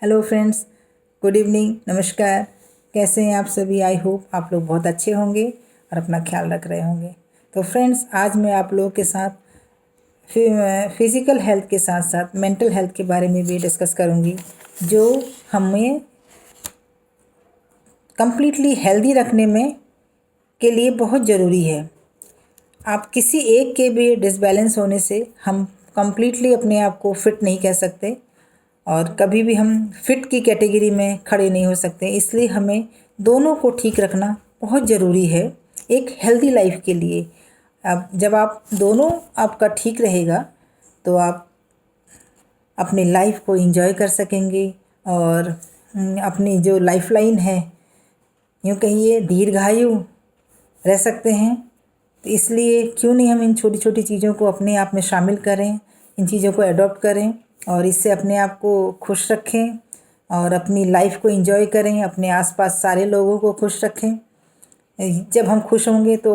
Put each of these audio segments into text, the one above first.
Hello friends, good evening, नमस्कार। कैसे हैं आप सभी? आई होप आप लोग बहुत अच्छे होंगे और अपना ख्याल रख रहे होंगे। तो फ्रेंड्स, आज मैं आप लोगों के साथ फिज़िकल हेल्थ के साथ साथ मेंटल हेल्थ के बारे में भी डिस्कस करूंगी, जो हमें कंप्लीटली हेल्दी रखने में के लिए बहुत ज़रूरी है। आप किसी एक के भी डिसबैलेंस होने से हम कंप्लीटली अपने आप को फिट नहीं कह सकते और कभी भी हम फिट की कैटेगरी में खड़े नहीं हो सकते। इसलिए हमें दोनों को ठीक रखना बहुत ज़रूरी है एक हेल्दी लाइफ के लिए। अब जब आप दोनों आपका ठीक रहेगा तो आप अपनी लाइफ को एंजॉय कर सकेंगे और अपनी जो लाइफलाइन है, यूँ कहिए दीर्घायु रह सकते हैं। तो इसलिए क्यों नहीं हम इन छोटी छोटी चीज़ों को अपने आप में शामिल करें, इन चीज़ों को अडॉप्ट करें और इससे अपने आप को खुश रखें और अपनी लाइफ को एंजॉय करें, अपने आसपास सारे लोगों को खुश रखें। जब हम खुश होंगे तो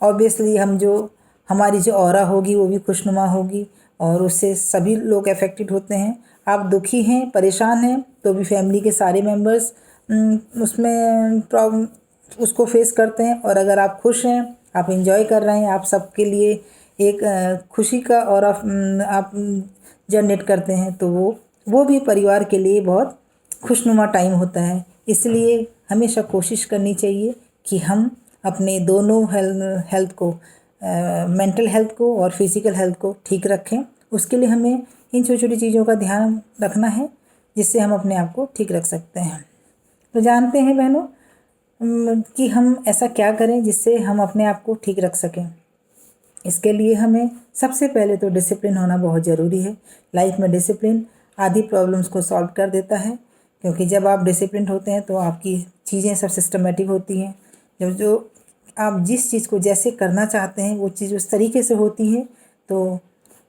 ऑब्वियसली हमारी जो ऑरा होगी वो भी खुशनुमा होगी और उससे सभी लोग अफेक्टेड होते हैं। आप दुखी हैं, परेशान हैं, तो भी फैमिली के सारे मेंबर्स उसमें प्रॉब्लम उसको फेस करते हैं। और अगर आप खुश हैं, आप इंजॉय कर रहे हैं, आप सबके लिए एक खुशी का और आप जनरेट करते हैं, तो वो भी परिवार के लिए बहुत खुशनुमा टाइम होता है। इसलिए हमेशा कोशिश करनी चाहिए कि हम अपने दोनों हेल्थ को, मेंटल हेल्थ को और फिज़िकल हेल्थ को ठीक रखें। उसके लिए हमें इन छोटी छोटी चीज़ों का ध्यान रखना है जिससे हम अपने आप को ठीक रख सकते हैं। तो जानते हैं बहनों कि हम ऐसा क्या करें जिससे हम अपने आप को ठीक रख सकें। इसके लिए हमें सबसे पहले तो डिसिप्लिन होना बहुत ज़रूरी है। लाइफ में डिसिप्लिन आधी प्रॉब्लम्स को सॉल्व कर देता है, क्योंकि जब आप डिसिप्लिन होते हैं तो आपकी चीज़ें सब सिस्टमेटिक होती हैं। जब जो आप जिस चीज़ को जैसे करना चाहते हैं वो चीज़ उस तरीके से होती है। तो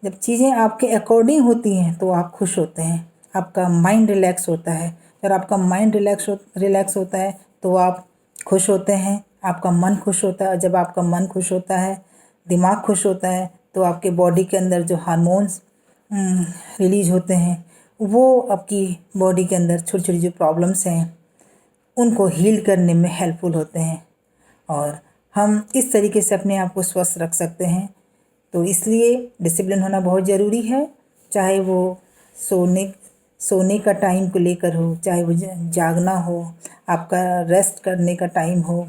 जब चीज़ें आपके अकॉर्डिंग होती हैं तो आप खुश होते हैं, आपका माइंड रिलैक्स होता है। जब आपका माइंड रिलैक्स होता है तो आप खुश होते हैं, आपका मन खुश होता है। और जब आपका मन खुश होता है, दिमाग खुश होता है, तो आपके बॉडी के अंदर जो हार्मोन्स रिलीज होते हैं वो आपकी बॉडी के अंदर छोटी छोटी जो प्रॉब्लम्स हैं उनको हील करने में हेल्पफुल होते हैं और हम इस तरीके से अपने आप को स्वस्थ रख सकते हैं। तो इसलिए डिसिप्लिन होना बहुत ज़रूरी है, चाहे वो सोने का टाइम को लेकर हो, चाहे वो जागना हो, आपका रेस्ट करने का टाइम हो,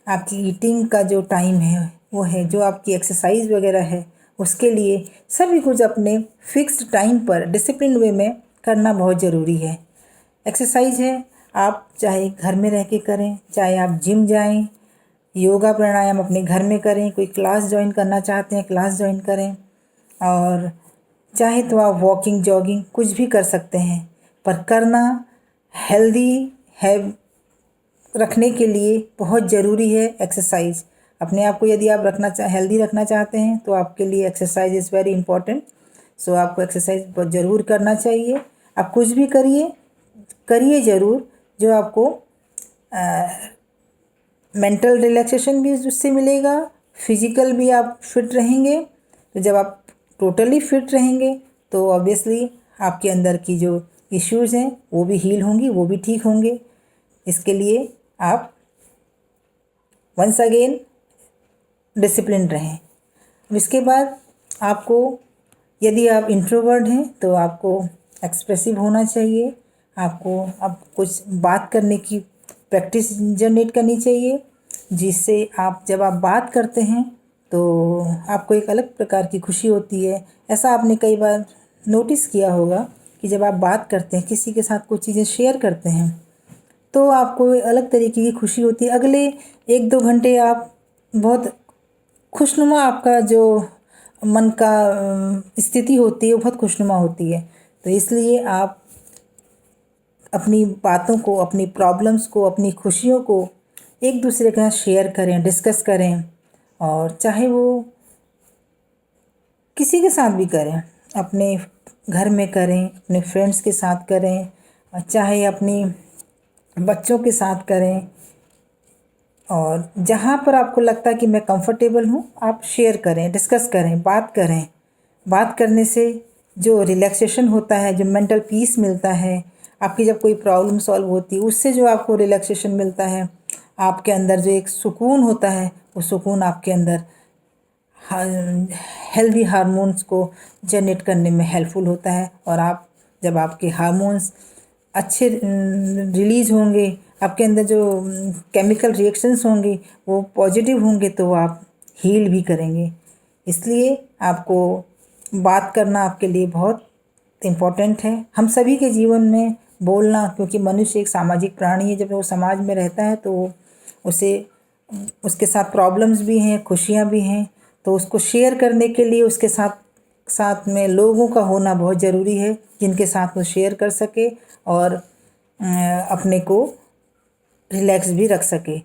आपकी ईटिंग का जो टाइम है वो है, जो आपकी एक्सरसाइज वगैरह है उसके लिए सभी कुछ अपने फिक्स्ड टाइम पर डिसिप्लिन वे में करना बहुत ज़रूरी है। एक्सरसाइज है, आप चाहे घर में रह के करें, चाहे आप जिम जाएं, योगा प्राणायाम अपने घर में करें, कोई क्लास ज्वाइन करना चाहते हैं क्लास ज्वाइन करें, और चाहे तो आप वॉकिंग जॉगिंग कुछ भी कर सकते हैं। पर करना हेल्दी है रखने के लिए बहुत ज़रूरी है एक्सरसाइज। अपने आप को यदि आप हेल्दी रखना चाहते हैं तो आपके लिए एक्सरसाइज इज़ वेरी इंपॉर्टेंट। सो आपको एक्सरसाइज बहुत ज़रूर करना चाहिए। आप कुछ भी करिए ज़रूर, जो आपको मेंटल रिलैक्सेशन भी उससे मिलेगा, फिजिकल भी आप फिट रहेंगे। तो जब आप टोटली फिट रहेंगे तो ऑब्वियसली आपके अंदर की जो इश्यूज़ हैं वो भी हील होंगी, वो भी ठीक होंगे। इसके लिए आप वंस अगेन डिसिप्लिन रहें। इसके बाद आपको, यदि आप इंट्रोवर्ट हैं तो आपको एक्सप्रेसिव होना चाहिए। आपको अब कुछ बात करने की प्रैक्टिस जनरेट करनी चाहिए, जिससे जब आप बात करते हैं तो आपको एक अलग प्रकार की खुशी होती है। ऐसा आपने कई बार नोटिस किया होगा कि जब आप बात करते हैं, किसी के साथ कुछ चीज़ें शेयर करते हैं, तो आपको अलग तरीके की खुशी होती है। अगले 1-2 घंटे आप बहुत खुशनुमा, आपका जो मन का स्थिति होती है वो बहुत खुशनुमा होती है। तो इसलिए आप अपनी बातों को, अपनी प्रॉब्लम्स को, अपनी खुशियों को एक दूसरे के साथ शेयर करें, डिस्कस करें, और चाहे वो किसी के साथ भी करें, अपने घर में करें, अपने फ्रेंड्स के साथ करें, चाहे अपनी बच्चों के साथ करें, और जहाँ पर आपको लगता है कि मैं कंफर्टेबल हूँ आप शेयर करें, डिस्कस करें, बात करें। बात करने से जो रिलैक्सेशन होता है, जो मेंटल पीस मिलता है, आपकी जब कोई प्रॉब्लम सॉल्व होती है उससे जो आपको रिलैक्सेशन मिलता है, आपके अंदर जो एक सुकून होता है, वो सुकून आपके अंदर हेल्दी हार्मोन्स को जनरेट करने में हेल्पफुल होता है। और आप जब आपके हार्मोन्स अच्छे रिलीज होंगे, आपके अंदर जो केमिकल रिएक्शंस होंगे वो पॉजिटिव होंगे, तो आप हील भी करेंगे। इसलिए आपको बात करना आपके लिए बहुत इम्पोर्टेंट है। हम सभी के जीवन में बोलना, क्योंकि मनुष्य एक सामाजिक प्राणी है, जब वो समाज में रहता है तो उसे उसके साथ प्रॉब्लम्स भी हैं, खुशियाँ भी हैं, तो उसको शेयर करने के लिए उसके साथ साथ में लोगों का होना बहुत ज़रूरी है, जिनके साथ वो शेयर कर सके और अपने को रिलैक्स भी रख सके।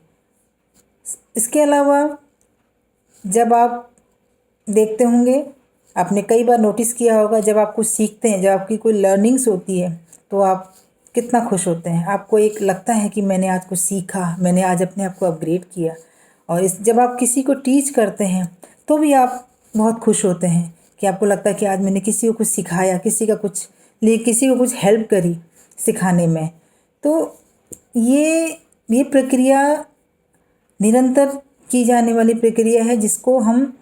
इसके अलावा जब आप देखते होंगे, आपने कई बार नोटिस किया होगा, जब आप कुछ सीखते हैं, जब आपकी कोई लर्निंग्स होती है तो आप कितना खुश होते हैं। आपको एक लगता है कि मैंने आज कुछ सीखा, मैंने आज अपने आप को अपग्रेड किया। और जब आप किसी को टीच करते हैं तो भी आप बहुत खुश होते हैं कि आपको लगता है कि आज मैंने किसी को कुछ सिखाया, किसी को कुछ हेल्प करी सिखाने में। तो ये प्रक्रिया निरंतर की जाने वाली प्रक्रिया है, जिसको हम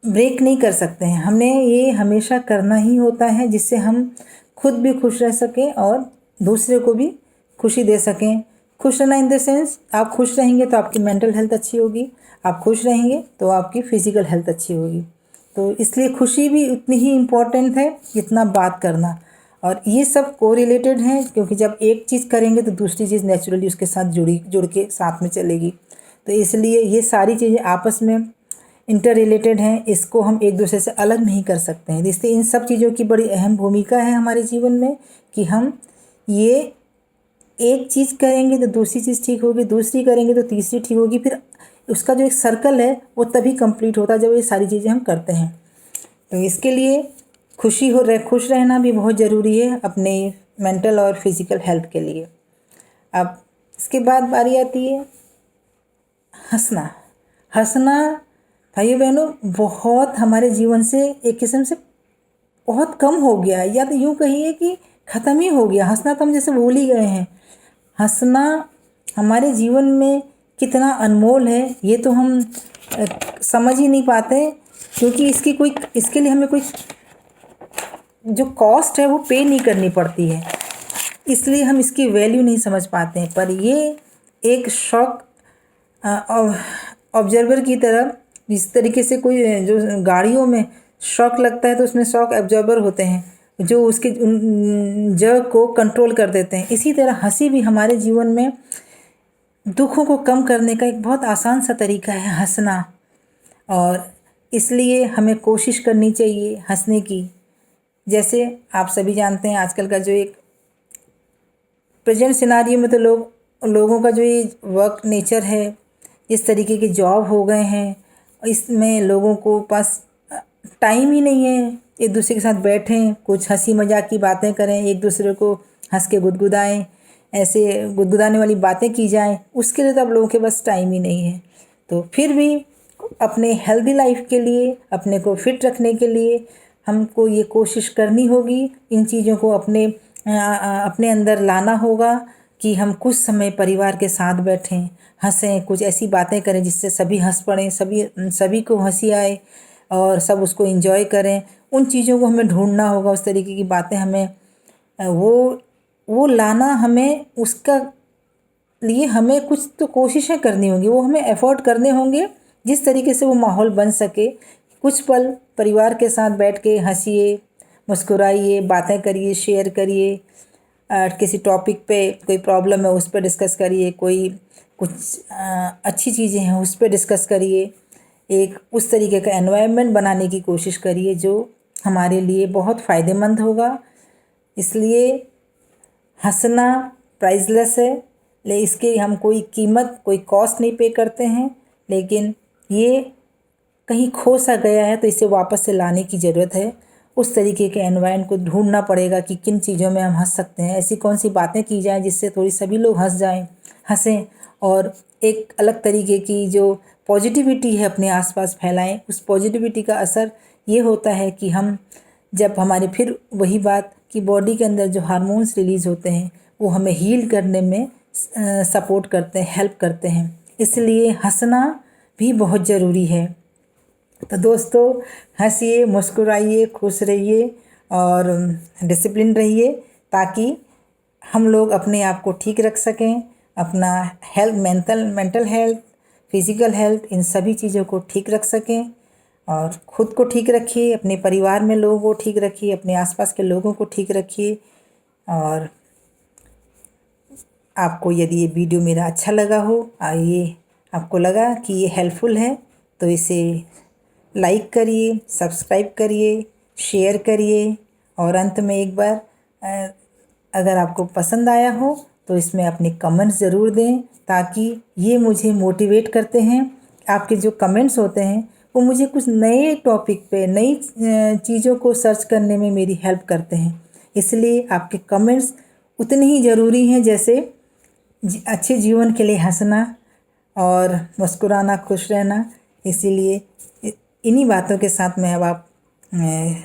ब्रेक नहीं कर सकते हैं। हमने ये हमेशा करना ही होता है, जिससे हम खुद भी खुश रह सकें और दूसरे को भी खुशी दे सकें। खुश रहना इन द सेंस, आप खुश रहेंगे तो आपकी मेंटल हेल्थ अच्छी होगी, आप खुश रहेंगे तो आपकी फिज़िकल हेल्थ अच्छी होगी। तो इसलिए खुशी भी उतनी ही इम्पोर्टेंट है जितना बात करना। और ये सब कोरिलेटेड हैं, क्योंकि जब एक चीज़ करेंगे तो दूसरी चीज़ नेचुरली उसके साथ जुड़ के साथ में चलेगी। तो इसलिए ये सारी चीज़ें आपस में इंटर रिलेटेड हैं, इसको हम एक दूसरे से अलग नहीं कर सकते हैं। इसलिए इन सब चीज़ों की बड़ी अहम भूमिका है हमारे जीवन में, कि हम ये एक चीज़ करेंगे तो दूसरी चीज़ ठीक होगी, दूसरी करेंगे तो तीसरी ठीक होगी, फिर उसका जो एक सर्कल है वो तभी कंप्लीट होता है जब ये सारी चीज़ें हम करते हैं। तो इसके लिए खुश रहना भी बहुत ज़रूरी है अपने मेंटल और फिज़िकल हेल्थ के लिए। अब इसके बाद बारी आती है हंसना। हंसना भाइयों बहनों बहुत हमारे जीवन से एक किस्म से बहुत कम हो गया है, या तो यूँ कहिए कि ख़त्म ही हो गया। हंसना तो हम जैसे भूल ही गए हैं। हंसना हमारे जीवन में कितना अनमोल है, ये तो हम समझ ही नहीं पाते, क्योंकि इसके लिए हमें कोई जो कॉस्ट है वो पे नहीं करनी पड़ती है, इसलिए हम इसकी वैल्यू नहीं समझ पाते हैं। पर ये एक शौक ऑब्जर्वर की तरह, जिस तरीके से कोई जो गाड़ियों में शॉक लगता है तो उसमें शॉक ऑब्जर्वर होते हैं जो उसके जग को कंट्रोल कर देते हैं, इसी तरह हंसी भी हमारे जीवन में दुखों को कम करने का एक बहुत आसान सा तरीका है, हंसना। और इसलिए हमें कोशिश करनी चाहिए हंसने की। जैसे आप सभी जानते हैं, आजकल का जो एक प्रेजेंट सिनारियो में तो लोगों का जो ये वर्क नेचर है, इस तरीके के जॉब हो गए हैं, इसमें लोगों को पास टाइम ही नहीं है एक दूसरे के साथ बैठें, कुछ हंसी मजाक की बातें करें, एक दूसरे को हंस के गुदगुदाएं, ऐसे गुदगुदाने वाली बातें की जाएं, उसके लिए तो अब लोगों के पास टाइम ही नहीं है। तो फिर भी अपने हेल्दी लाइफ के लिए, अपने को फिट रखने के लिए हमको ये कोशिश करनी होगी, इन चीज़ों को अपने अंदर लाना होगा कि हम कुछ समय परिवार के साथ बैठें, हंसें, कुछ ऐसी बातें करें जिससे सभी हंस पड़ें, सभी को हंसी आए और सब उसको एंजॉय करें। उन चीज़ों को हमें ढूंढना होगा, उस तरीके की बातें हमें वो लाना, हमें उसका लिए हमें कुछ तो कोशिशें करनी होंगी, वो हमें एफर्ट करने होंगे, जिस तरीके से वो माहौल बन सके। कुछ पल परिवार के साथ बैठ के हंसिए, मुस्कुराइए, बातें करिए, शेयर करिए, किसी टॉपिक पे कोई प्रॉब्लम है उस पर डिस्कस करिए, कुछ अच्छी चीज़ें हैं उस पर डिस्कस करिए। एक उस तरीके का एनवायरनमेंट बनाने की कोशिश करिए जो हमारे लिए बहुत फ़ायदेमंद होगा। इसलिए हंसना प्राइसलेस है, इसके हम कोई कीमत, कोई कॉस्ट नहीं पे करते हैं, लेकिन ये कहीं खो सा गया है तो इसे वापस से लाने की ज़रूरत है। उस तरीके के एनवायरनमेंट को ढूंढना पड़ेगा कि किन चीज़ों में हम हंस सकते हैं, ऐसी कौन सी बातें की जाएं जिससे थोड़ी सभी लोग हंसें और एक अलग तरीके की जो पॉजिटिविटी है अपने आसपास फैलाएं। उस पॉजिटिविटी का असर ये होता है कि हम जब हमारे फिर वही बात कि बॉडी के अंदर जो हार्मोन्स रिलीज़ होते हैं वो हमें हील करने में सपोर्ट करते हैं, हेल्प करते हैं। इसलिए हंसना भी बहुत ज़रूरी है। तो दोस्तों, हंसिए, मुस्कुराइए, खुश रहिए और डिसिप्लिन रहिए, ताकि हम लोग अपने आप को ठीक रख सकें, अपना health, mental health, physical health, इन सभी चीज़ों को ठीक रख सकें। और ख़ुद को ठीक रखिए, अपने परिवार में लोगों को ठीक रखिए, अपने आसपास के लोगों को ठीक रखिए। और आपको यदि ये वीडियो मेरा अच्छा लगा हो, ये आपको लगा कि ये हेल्पफुल है, तो इसे लाइक करिए, सब्सक्राइब करिए, शेयर करिए। और अंत में एक बार अगर आपको पसंद आया हो तो इसमें अपने कमेंट्स ज़रूर दें, ताकि ये मुझे मोटिवेट करते हैं। आपके जो कमेंट्स होते हैं वो मुझे कुछ नए टॉपिक पे, नई चीज़ों को सर्च करने में मेरी हेल्प करते हैं। इसलिए आपके कमेंट्स उतने ही ज़रूरी हैं जैसे अच्छे जीवन के लिए हंसना और मुस्कुराना, खुश रहना। इसीलिए इन्हीं बातों के साथ मैं अब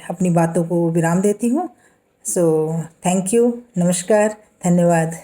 अपनी बातों को विराम देती हूँ। सो थैंक यू, नमस्कार, धन्यवाद।